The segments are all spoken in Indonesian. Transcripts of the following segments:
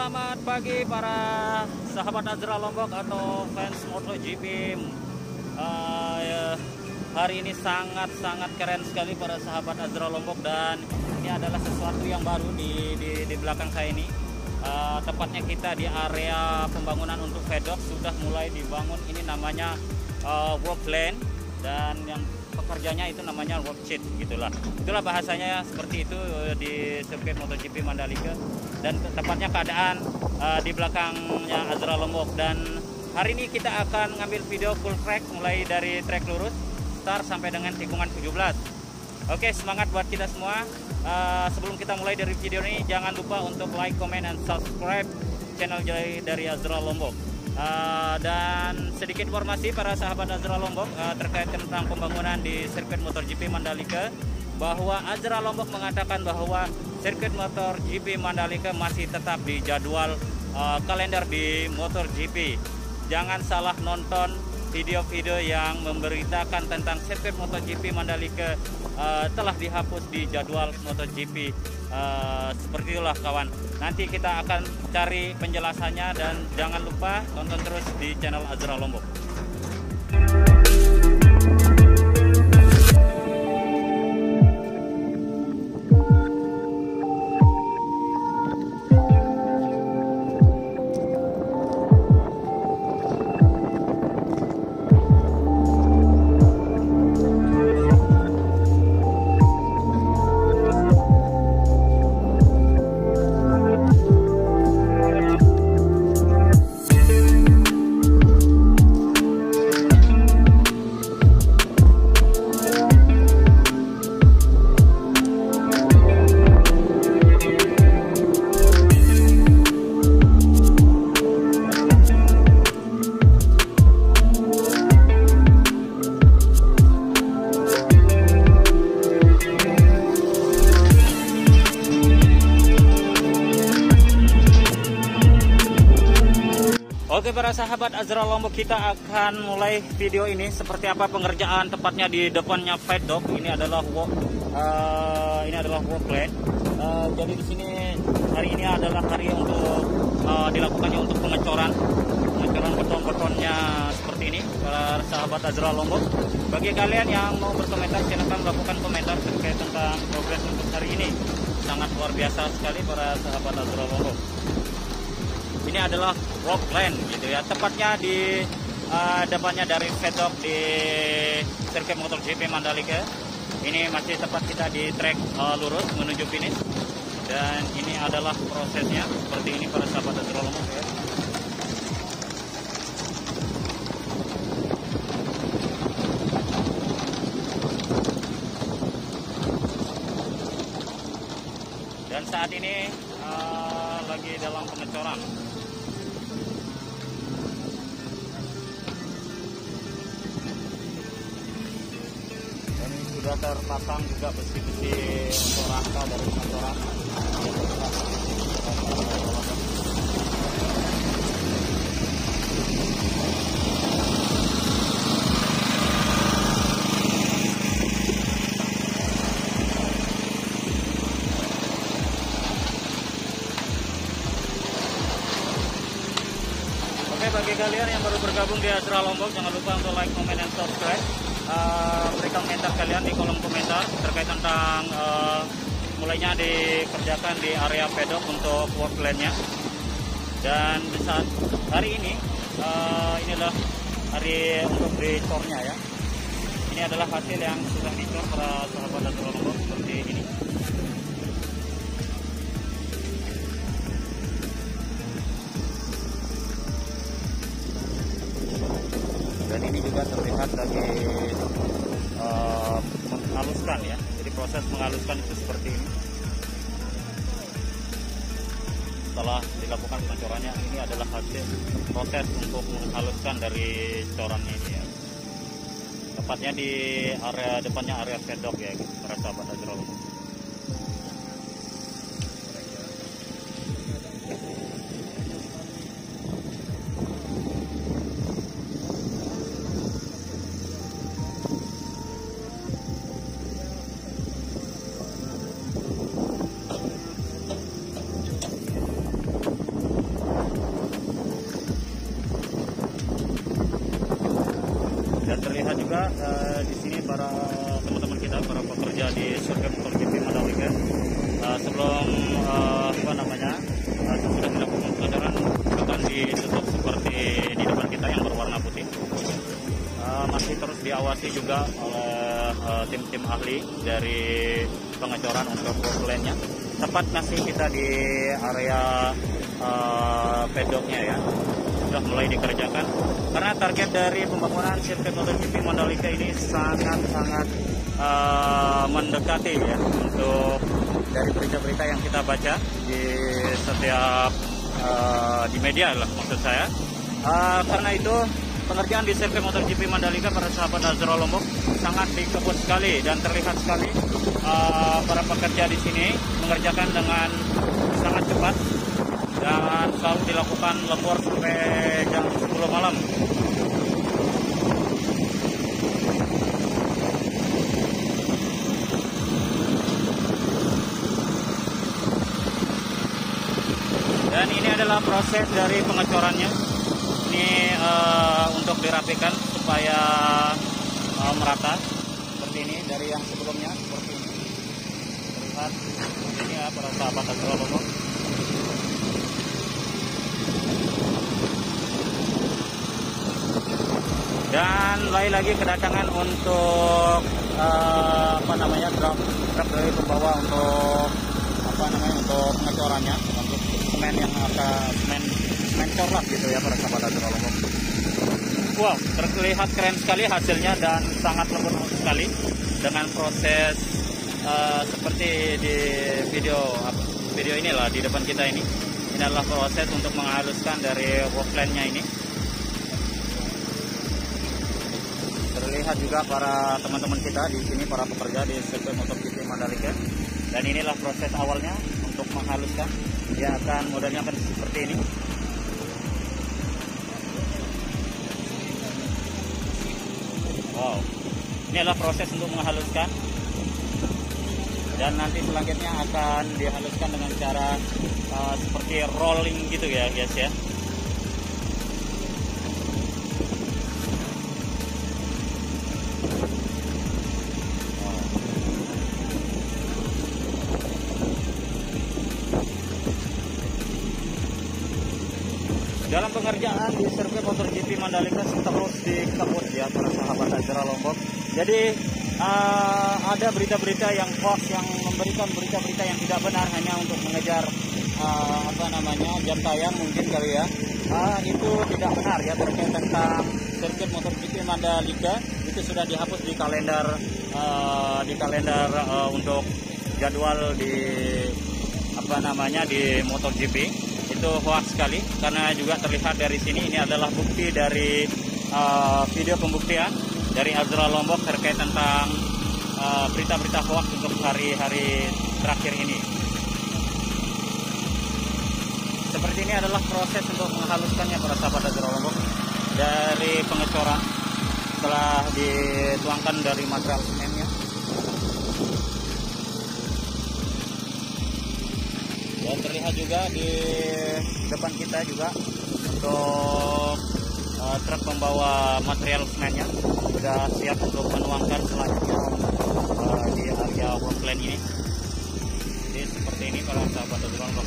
Selamat pagi para sahabat Azra Lombok atau fans MotoGP. Hari ini sangat keren sekali para sahabat Azra Lombok, dan ini adalah sesuatu yang baru di belakang saya ini. Tepatnya kita di area pembangunan untuk pedok sudah mulai dibangun. Ini namanya work lane, dan yang pekerjanya itu namanya work sheet, itulah bahasanya seperti itu di sirkuit MotoGP Mandalika. Dan tepatnya keadaan di belakangnya Azra Lombok. Dan hari ini kita akan ngambil video full track mulai dari track lurus start sampai dengan tikungan 17. Oke, semangat buat kita semua. Sebelum kita mulai dari video ini, jangan lupa untuk like, comment, dan subscribe channel dari Azra Lombok. Dan sedikit informasi para sahabat Azra Lombok terkait tentang pembangunan di sirkuit MotoGP Mandalika, bahwa Azra Lombok mengatakan bahwa sirkuit MotoGP Mandalika masih tetap di jadwal kalender di MotoGP. Jangan salah nonton video-video yang memberitakan tentang sirkuit MotoGP Mandalika telah dihapus di jadwal MotoGP. Seperti itulah kawan. Nanti kita akan cari penjelasannya, dan jangan lupa tonton terus di channel Azra Lombok. Oke para sahabat Azra Lombok, kita akan mulai video ini seperti apa pengerjaan tepatnya di depannya paddock. Ini adalah walk lane. Jadi di sini hari ini adalah hari untuk dilakukannya untuk pengecoran beton-betonnya seperti ini para sahabat Azra Lombok. Bagi kalian yang mau berkomentar, silakan melakukan komentar terkait tentang progres untuk hari ini. Sangat luar biasa sekali para sahabat Azra Lombok. Ini adalah walk lane gitu ya, tepatnya di depannya dari paddock di sirkuit MotoGP Mandalika. Ini masih tepat kita di track lurus menuju finish, dan ini adalah prosesnya seperti ini para sahabat Azra Lombok ya. Dan saat ini lagi dalam pengecoran. Sudah terpasang juga besi-besi untuk rangka dari pengecoran. Oke, bagi kalian yang baru bergabung di Azra Lombok, jangan lupa untuk like, comment, dan subscribe. Berikan komentar kalian di kolom komentar terkait tentang mulainya dikerjakan di area pedok untuk work lane-nya. Dan di saat hari ini inilah hari untuk dicornya ya. Ini adalah hasil yang sudah dicor para sahabat Azra Lombok seperti ini. Dan ini juga terlihat lagi menghaluskan ya. Jadi proses menghaluskan itu seperti ini. Setelah dilakukan pencorannya, ini adalah hasil proses untuk menghaluskan dari coran ini ya. Tepatnya di area depannya area paddock ya, para sahabat Azra Lombok. kita para pekerja di sirkuit MotoGP Mandalika. Sebelum sesudah dilakukan pelajaran akan ditutup seperti di depan kita yang berwarna putih. Masih terus diawasi juga oleh tim-tim ahli dari pengecoran untuk roadline-nya. Tepat masih kita di area pedoknya ya, sudah mulai dikerjakan karena target dari pembangunan sirkuit MotoGP Mandalika ini sangat-sangat mendekati ya, untuk dari berita-berita yang kita baca di setiap di media lah maksud saya. Karena itu pengerjaan di sirkuit MotoGP Mandalika para sahabat Azra Lombok sangat dikebut sekali dan terlihat sekali para pekerja di sini mengerjakan dengan sangat cepat dan selalu dilakukan lembur sampai jam 10 malam. Dan ini adalah proses dari pengecorannya. Ini untuk dirapikan supaya merata seperti ini dari yang sebelumnya seperti ini. Terlihat ini ya para sahabat Azra Lombok. Dan lagi kedatangan untuk truk dari pembawa untuk untuk pengecorannya, untuk semen yang semen corlap gitu ya para sahabat Azra Lombok. Wow, terlihat keren sekali hasilnya dan sangat lembut sekali dengan proses seperti di video inilah di depan kita ini. Ini adalah proses untuk menghaluskan dari workline-nya ini. Terlihat juga para teman-teman kita di sini, para pekerja di sirkuit MotoGP Mandalika. Dan inilah proses awalnya untuk menghaluskan. Dia akan modelnya akan seperti ini. Wow, ini adalah proses untuk menghaluskan. Dan nanti selanjutnya akan dihaluskan dengan cara seperti rolling gitu ya guys ya. Dalam pengerjaan di sirkuit MotoGP Mandalika terus dikebut ya para sahabat Azra Lombok. Jadi ada berita-berita yang hoax yang memberikan berita-berita yang tidak benar hanya untuk mengejar jam tayang mungkin kali ya. Itu tidak benar ya terkait tentang sirkuit MotoGP Mandalika. Itu sudah dihapus di kalender untuk jadwal di di MotoGP. Itu hoax sekali karena juga terlihat dari sini ini adalah bukti dari video pembuktian dari Azra Lombok terkait tentang berita-berita hoax untuk hari-hari terakhir ini. Seperti ini adalah proses untuk menghaluskannya para sahabat Azra Lombok dari pengecoran setelah dituangkan dari material semennya. Dan terlihat juga di depan kita juga untuk truk pembawa material semennya sudah siap untuk menuangkan selanjutnya di area workline ini. Jadi seperti ini para sahabat Azra Lombok.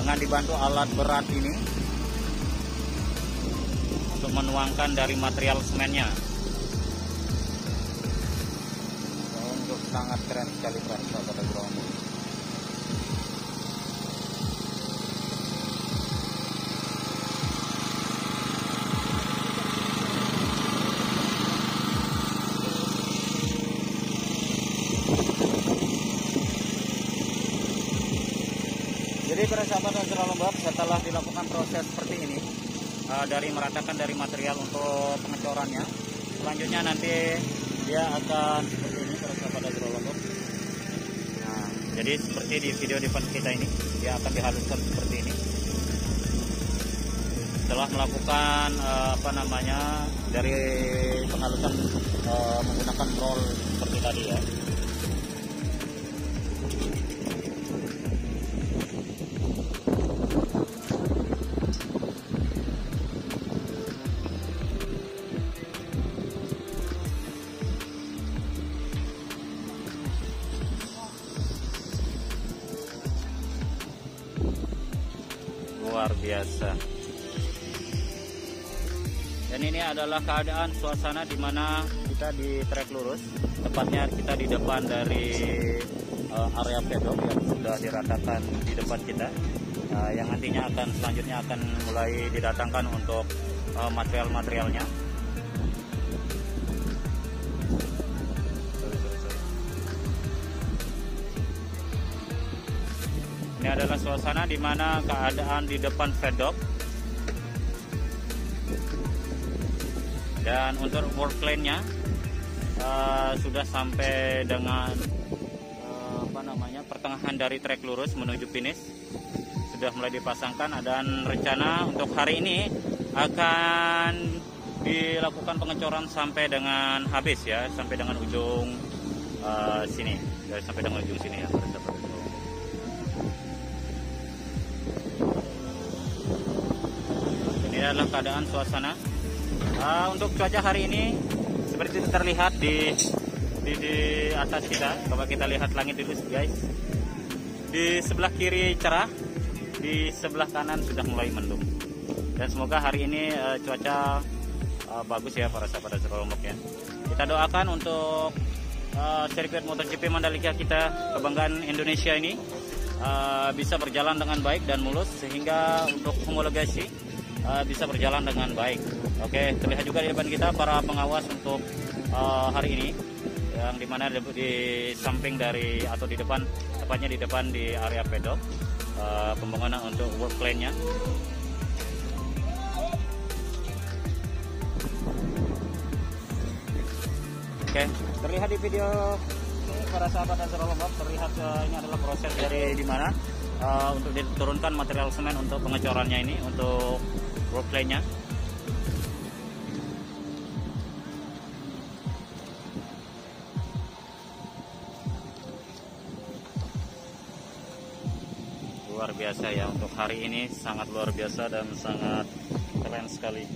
Dengan dibantu alat berat ini untuk menuangkan dari material semennya. Sangat keren sekali para sahabat Azra Lombok. Jadi para sahabat Azra Lombok, setelah dilakukan proses seperti ini dari meratakan dari material untuk pengecorannya, selanjutnya nanti dia akan seperti ini para sahabat Azra Lombok. Nah, jadi seperti di video depan kita ini, dia akan dihaluskan seperti ini. Setelah melakukan dari penghalusan menggunakan roll seperti tadi ya. luar biasa. Dan ini adalah keadaan suasana di mana kita di trek lurus, tepatnya kita di depan dari area pedok yang sudah diratakan di depan kita, yang nantinya selanjutnya akan mulai didatangkan untuk material-materialnya. Ini adalah suasana di mana keadaan di depan pedok. Dan untuk work plan-nya sudah sampai dengan pertengahan dari trek lurus menuju finish. Sudah mulai dipasangkan dan rencana untuk hari ini akan dilakukan pengecoran sampai dengan habis ya, sampai dengan ujung sini, sampai dengan ujung sini ya. Ini adalah keadaan suasana. Untuk cuaca hari ini seperti itu terlihat di atas kita. Coba kita lihat langit dulu guys. Di sebelah kiri cerah, di sebelah kanan sudah mulai mendung. Dan semoga hari ini cuaca bagus ya para sahabat Azra Lombok ya. Kita doakan untuk sirkuit MotoGP Mandalika kita, kebanggaan Indonesia ini, bisa berjalan dengan baik dan mulus sehingga untuk homologasi bisa berjalan dengan baik. Oke, terlihat juga di depan kita para pengawas untuk hari ini, yang dimana di samping dari atau di depan, tepatnya di depan di area pedok, pembangunan untuk work plan-nya. Oke, terlihat di video ini para sahabat Azra Lombok, terlihat ini adalah proses dari dimana untuk diturunkan material semen untuk pengecorannya ini, untuk work plan-nya. Luar biasa ya, untuk hari ini sangat luar biasa dan sangat keren sekali.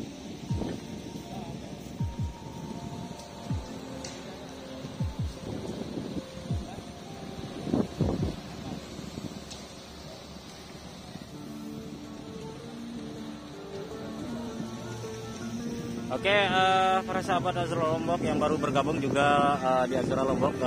Oke, para sahabat Azra Lombok yang baru bergabung juga di Azra Lombok,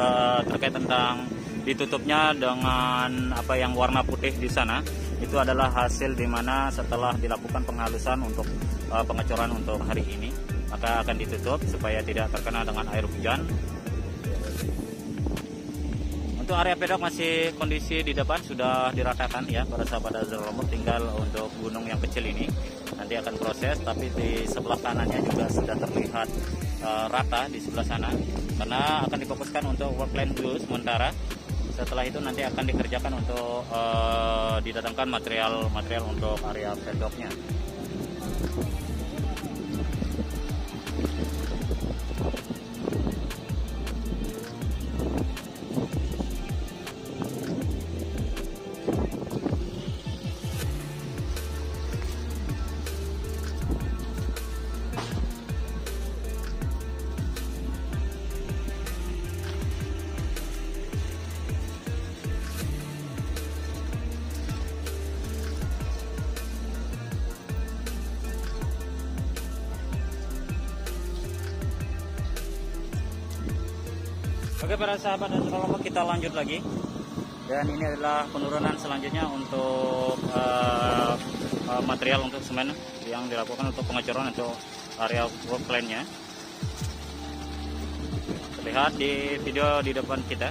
terkait tentang ditutupnya dengan apa yang warna putih di sana, itu adalah hasil dimana setelah dilakukan penghalusan untuk pengecoran untuk hari ini, maka akan ditutup supaya tidak terkena dengan air hujan. Untuk area pedok masih kondisi di depan sudah diratakan ya para sahabat Azra Lombok, tinggal untuk gunung yang kecil ini nanti akan proses, tapi di sebelah kanannya juga sudah terlihat rata di sebelah sana, karena akan difokuskan untuk work plan dulu sementara. Setelah itu nanti akan dikerjakan untuk didatangkan material untuk area pedoknya. Oke para sahabat Azra Lombok, kita lanjut lagi. Dan ini adalah penurunan selanjutnya untuk material untuk semen yang dilakukan untuk pengecoran untuk area work plan-nya. Terlihat di video di depan kita.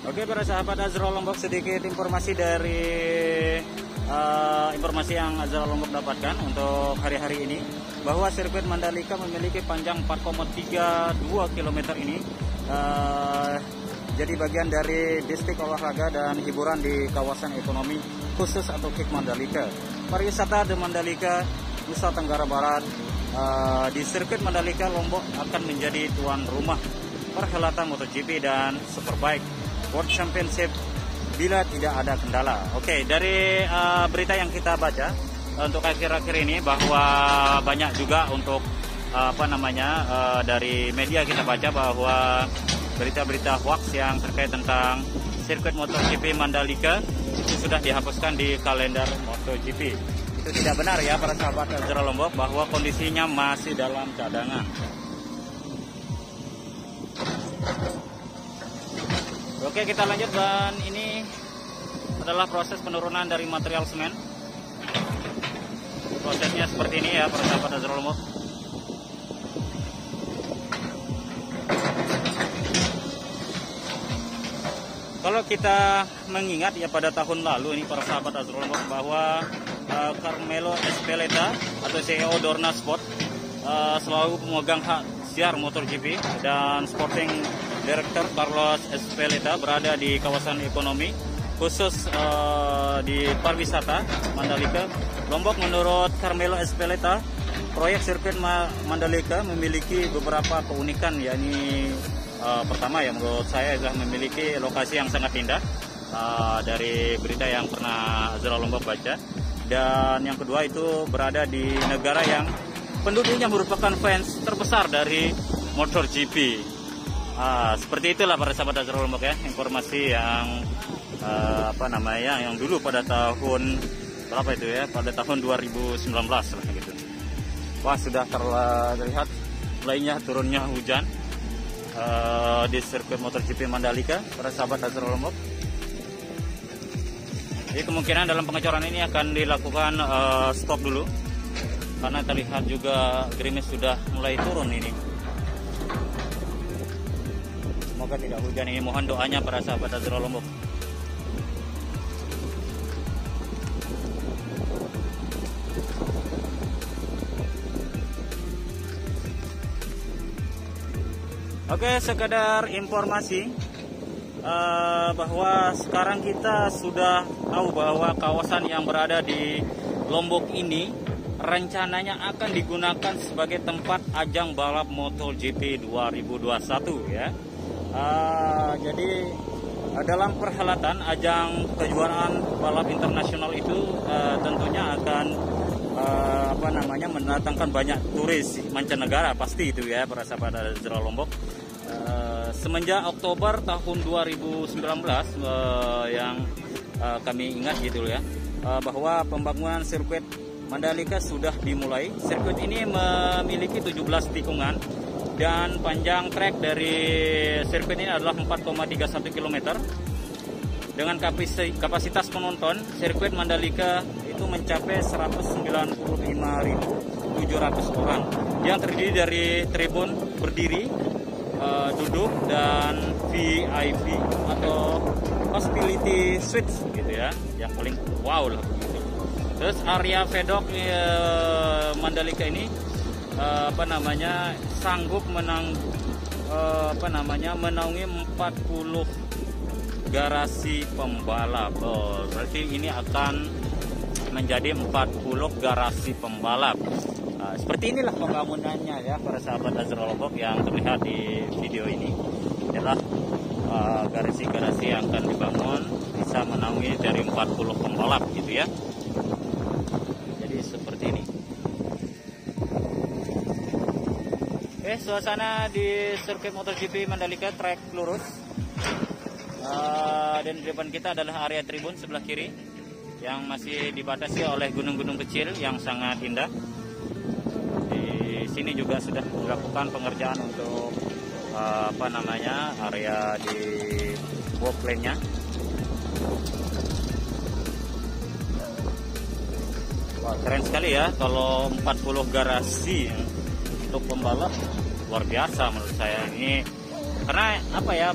Oke para sahabat Azra Lombok, sedikit informasi dari informasi yang Azra Lombok dapatkan untuk hari-hari ini, bahwa sirkuit Mandalika memiliki panjang 4,32 km ini, jadi bagian dari distrik olahraga dan hiburan di kawasan ekonomi khusus atau KIK Mandalika. Pariwisata di Mandalika, Nusa Tenggara Barat, di sirkuit Mandalika Lombok akan menjadi tuan rumah perhelatan MotoGP dan Superbike World Championship bila tidak ada kendala. Oke, dari berita yang kita baca untuk akhir-akhir ini bahwa banyak juga untuk dari media kita baca bahwa berita-berita hoax yang terkait tentang sirkuit MotoGP Mandalika itu sudah dihapuskan di kalender MotoGP. Itu tidak benar ya para sahabat Azra Lombok, bahwa kondisinya masih dalam cadangan. Oke, kita lanjut, dan ini adalah proses penurunan dari material semen. Prosesnya seperti ini ya para sahabat Azra Lombok. Kalau kita mengingat ya pada tahun lalu ini para sahabat Azra Lombok, bahwa Carmelo Ezpeleta atau CEO Dorna Sport selalu pemegang hak siar MotoGP, dan Sporting Director Carlos Ezpeleta berada di kawasan ekonomi khusus di pariwisata Mandalika Lombok. Menurut Carmelo Ezpeleta, proyek sirkuit Mandalika memiliki beberapa keunikan, yakni pertama ya menurut saya adalah memiliki lokasi yang sangat indah dari berita yang pernah Azra Lombok baca, dan yang kedua itu berada di negara yang penduduknya merupakan fans terbesar dari MotoGP. Seperti itulah para sahabat Azra Lombok ya, informasi yang yang dulu pada tahun berapa itu ya, pada tahun 2019 lah gitu. Wah, sudah terlihat mulainya turunnya hujan di sirkuit MotoGP Mandalika para sahabat Azra Lombok. Jadi kemungkinan dalam pengecoran ini akan dilakukan stop dulu, karena terlihat juga gerimis sudah mulai turun ini. Semoga tidak hujan ini, mohon doanya para sahabat Azra Lombok. Oke, sekedar informasi bahwa sekarang kita sudah tahu bahwa kawasan yang berada di Lombok ini rencananya akan digunakan sebagai tempat ajang balap MotoGP 2021 ya. Jadi dalam perhelatan ajang kejuaraan balap internasional itu tentunya akan mendatangkan banyak turis mancanegara, pasti itu ya para sahabat Azra Lombok. Semenjak Oktober tahun 2019 yang kami ingat gitu ya, bahwa pembangunan sirkuit Mandalika sudah dimulai. Sirkuit ini memiliki 17 tikungan, dan panjang trek dari sirkuit ini adalah 4,31 km. Dengan kapasitas penonton, sirkuit Mandalika itu mencapai 195.700 orang, yang terdiri dari tribun berdiri, duduk, dan VIP atau hospitality suite gitu ya, yang paling wow lah begitu. Terus area pedok Mandalika ini sanggup menaungi 40 garasi pembalap. Berarti ini akan menjadi 40 garasi pembalap. Seperti inilah pembangunannya ya para sahabat Azra Lombok yang terlihat di video ini. Adalah garasi-garasi yang akan dibangun bisa menaungi dari 40 pembalap gitu ya. Jadi seperti ini. Oke, suasana di sirkuit MotoGP Mandalika trek lurus. Dan di depan kita adalah area tribun sebelah kiri yang masih dibatasi oleh gunung-gunung kecil yang sangat indah. Di sini juga sudah dilakukan pengerjaan untuk area di walk lane-nya. Wah, keren sekali ya kalau 40 garasi untuk pembalap, luar biasa menurut saya ini. Karena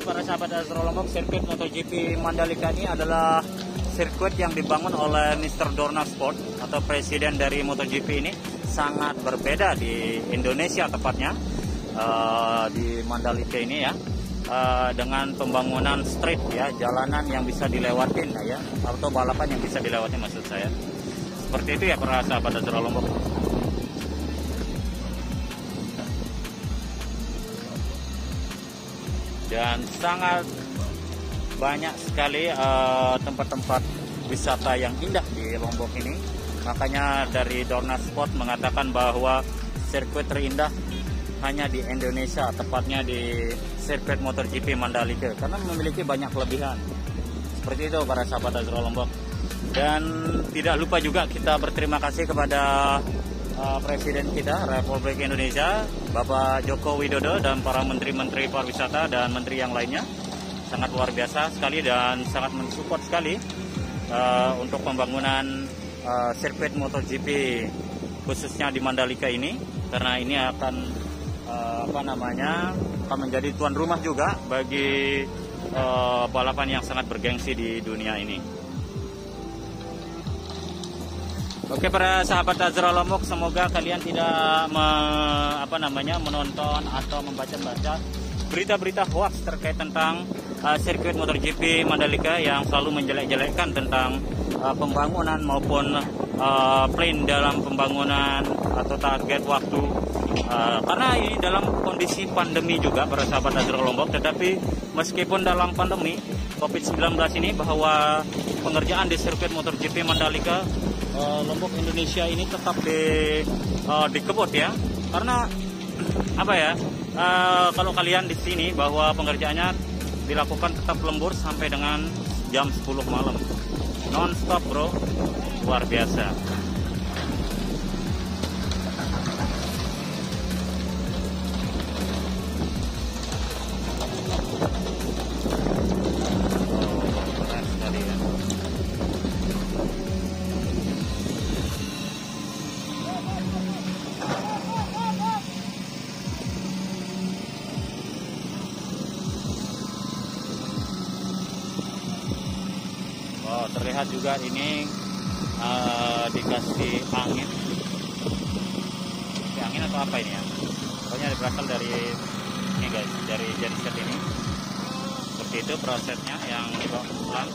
para sahabat Azra Lombok, sirkuit MotoGP Mandalika ini adalah sirkuit yang dibangun oleh Mr. Dorna Sport atau presiden dari MotoGP ini. Sangat berbeda di Indonesia tepatnya, di Mandalika ini ya, dengan pembangunan street ya, jalanan yang bisa dilewatin ya, atau balapan yang bisa dilewatin maksud saya. Seperti itu ya para sahabat Azra Lombok. Dan sangat banyak sekali tempat-tempat wisata yang indah di Lombok ini. Makanya dari Dorna Sport mengatakan bahwa sirkuit terindah hanya di Indonesia, tepatnya di sirkuit MotoGP Mandalika, karena memiliki banyak kelebihan. Seperti itu para sahabat Azra Lombok. Dan tidak lupa juga kita berterima kasih kepada Presiden kita Republik Indonesia, Bapak Joko Widodo, dan para menteri-menteri pariwisata dan menteri yang lainnya. Sangat luar biasa sekali dan sangat mensupport sekali untuk pembangunan sirkuit MotoGP khususnya di Mandalika ini, karena ini akan akan menjadi tuan rumah juga bagi balapan yang sangat bergengsi di dunia ini. Oke para sahabat Azra Lombok, semoga kalian tidak menonton atau membaca-baca berita-berita hoax terkait tentang sirkuit MotoGP Mandalika yang selalu menjelek-jelekkan tentang pembangunan maupun plan dalam pembangunan atau target waktu. Karena ini dalam kondisi pandemi juga para sahabat Azra Lombok, tetapi meskipun dalam pandemi COVID-19 ini, bahwa pengerjaan di sirkuit MotoGP Mandalika Lombok Indonesia ini tetap dikebut ya, karena kalau kalian di sini bahwa pengerjaannya dilakukan tetap lembur sampai dengan jam 10 malam, non stop bro, luar biasa. Terlihat juga ini dikasih angin. Ini angin atau apa ini ya? Pokoknya berasal dari ini guys, dari genset ini. Seperti itu prosesnya yang dibawa pelan.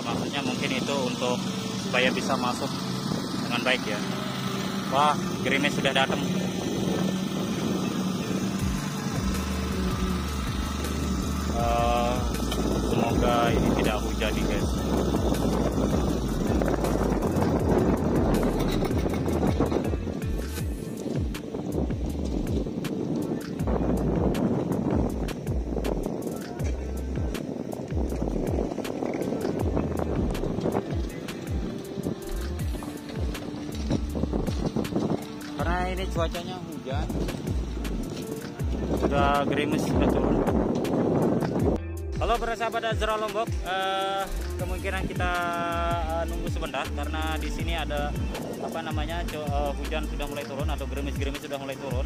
Maksudnya mungkin itu untuk supaya bisa masuk dengan baik ya. Wah, gerimis sudah datang. Semoga ini tidak hujan nih guys. Karena ini cuacanya hujan, sudah gerimis betul. Halo para sahabat Azra Lombok, kemungkinan kita nunggu sebentar karena di sini ada hujan sudah mulai turun atau gerimis-gerimis sudah mulai turun,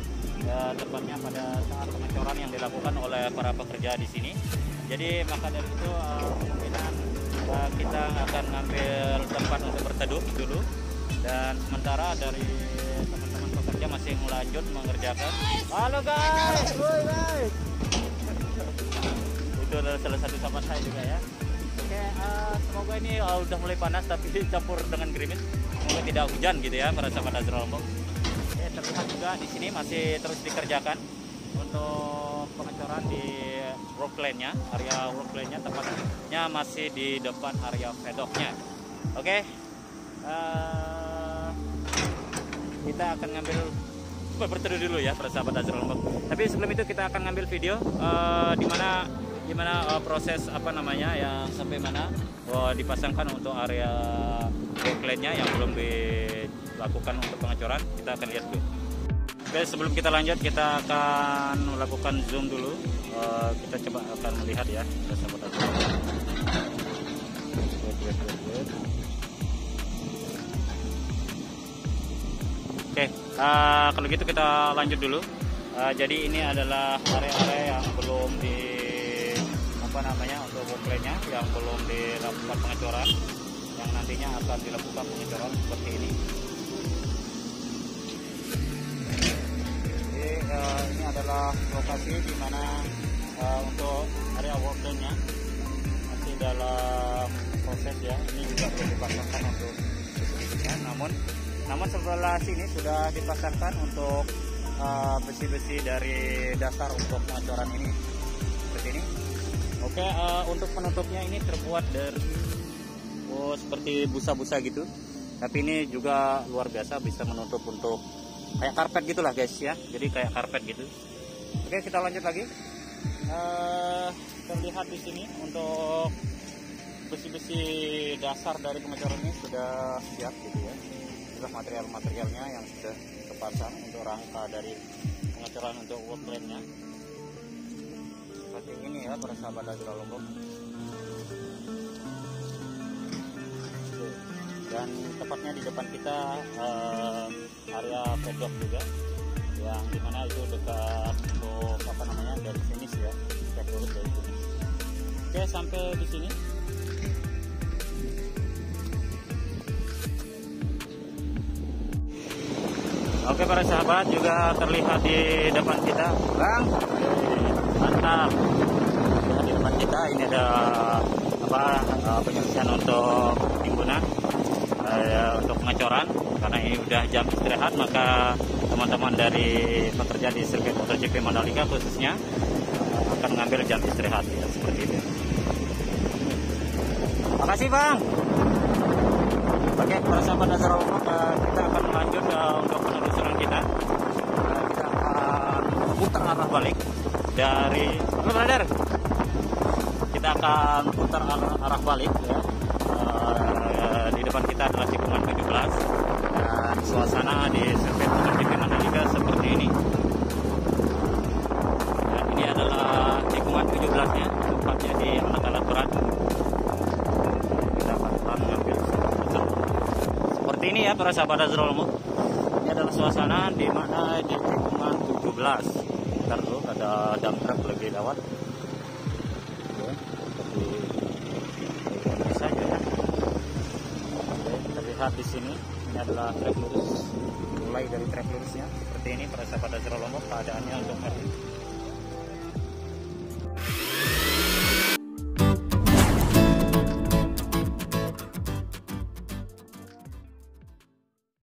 tepatnya pada saat pengecoran yang dilakukan oleh para pekerja di sini. Jadi maka dari itu kemungkinan kita akan ngambil tempat untuk berteduh dulu, dan sementara dari teman-teman pekerja masih melanjut mengerjakan. Halo guys, itu adalah salah satu sahabat saya juga ya. Oke, semoga ini udah mulai panas tapi campur dengan gerimis. Semoga tidak hujan gitu ya para sahabat Azra Lombok. Oke, terlihat juga di sini masih terus dikerjakan untuk pengecoran di road lane-nya, area road lane-nya, tepatnya masih di depan area paddock-nya. Oke, kita akan ngambil berteduh dulu ya para sahabat Azra Lombok. Tapi sebelum itu kita akan ngambil video gimana proses yang sampai mana dipasangkan untuk area road lane-nya yang belum dilakukan untuk pengecoran. Kita akan lihat dulu. Oke, sebelum kita lanjut kita akan melakukan zoom dulu. Kita coba akan melihat ya para sahabat Azra Lombok. Oke, kalau gitu kita lanjut dulu. Jadi ini adalah area-area yang belum untuk road lane-nya yang belum dilakukan pengecoran, yang nantinya akan dilakukan pengecoran seperti ini. Jadi ini adalah lokasi di mana untuk area road lane-nya masih dalam proses ya. Ini juga belum dipasangkan untuk besi-besinya, namun sebelah sini sudah dipasangkan untuk besi-besi dari dasar untuk pengecoran ini seperti ini. Oke, untuk penutupnya ini terbuat dari Oh, seperti busa-busa gitu. Tapi ini juga luar biasa, bisa menutup untuk kayak karpet gitulah guys ya. Jadi kayak karpet gitu. Oke, kita lanjut lagi. Terlihat di sini untuk besi-besi dasar dari pengecoran ini sudah siap gitu ya. Sudah material-materialnya yang sudah terpasang untuk rangka dari pengecoran untuk woodline-nya. Seperti ini ya para sahabat Azra Lombok. Dan tepatnya di depan kita area pedok juga, yang dimana itu dekat untuk apa namanya dari finish ya, cek dulu dari finish. Oke, sampai di sini. Oke para sahabat, juga terlihat di depan kita, Bang. Mantap. Di depan kita ini ada penyelesaian untuk timbunan. Untuk pengecoran, karena ini udah jam istirahat, maka teman-teman dari pekerja di sirkuit MotoGP Mandalika khususnya akan mengambil jam istirahat ya, seperti itu. Makasih Bang. Oke, para sahabat Azra Lombok, kita akan lanjut untuk penelusuran kita. Kita akan putar arah balik dari brother. Kita akan putar arah balik ya. Di depan kita adalah tikungan 17 dan suasana di sirkuit MotoGP Mandalika seperti ini. Dan ini adalah tikungan 17-nya, tepatnya di alat-alat berat. Kita akan mengambil seperti ini ya para sahabat Azra Lombok. Ini adalah suasana di mana di tikungan 17. Bentar dulu, ada dump truck lebih lewat. Terlihat di sini, ini adalah trek lurus, mulai dari trek lurusnya seperti ini para sahabat Azra Lombok keadaannya untuk hari ini.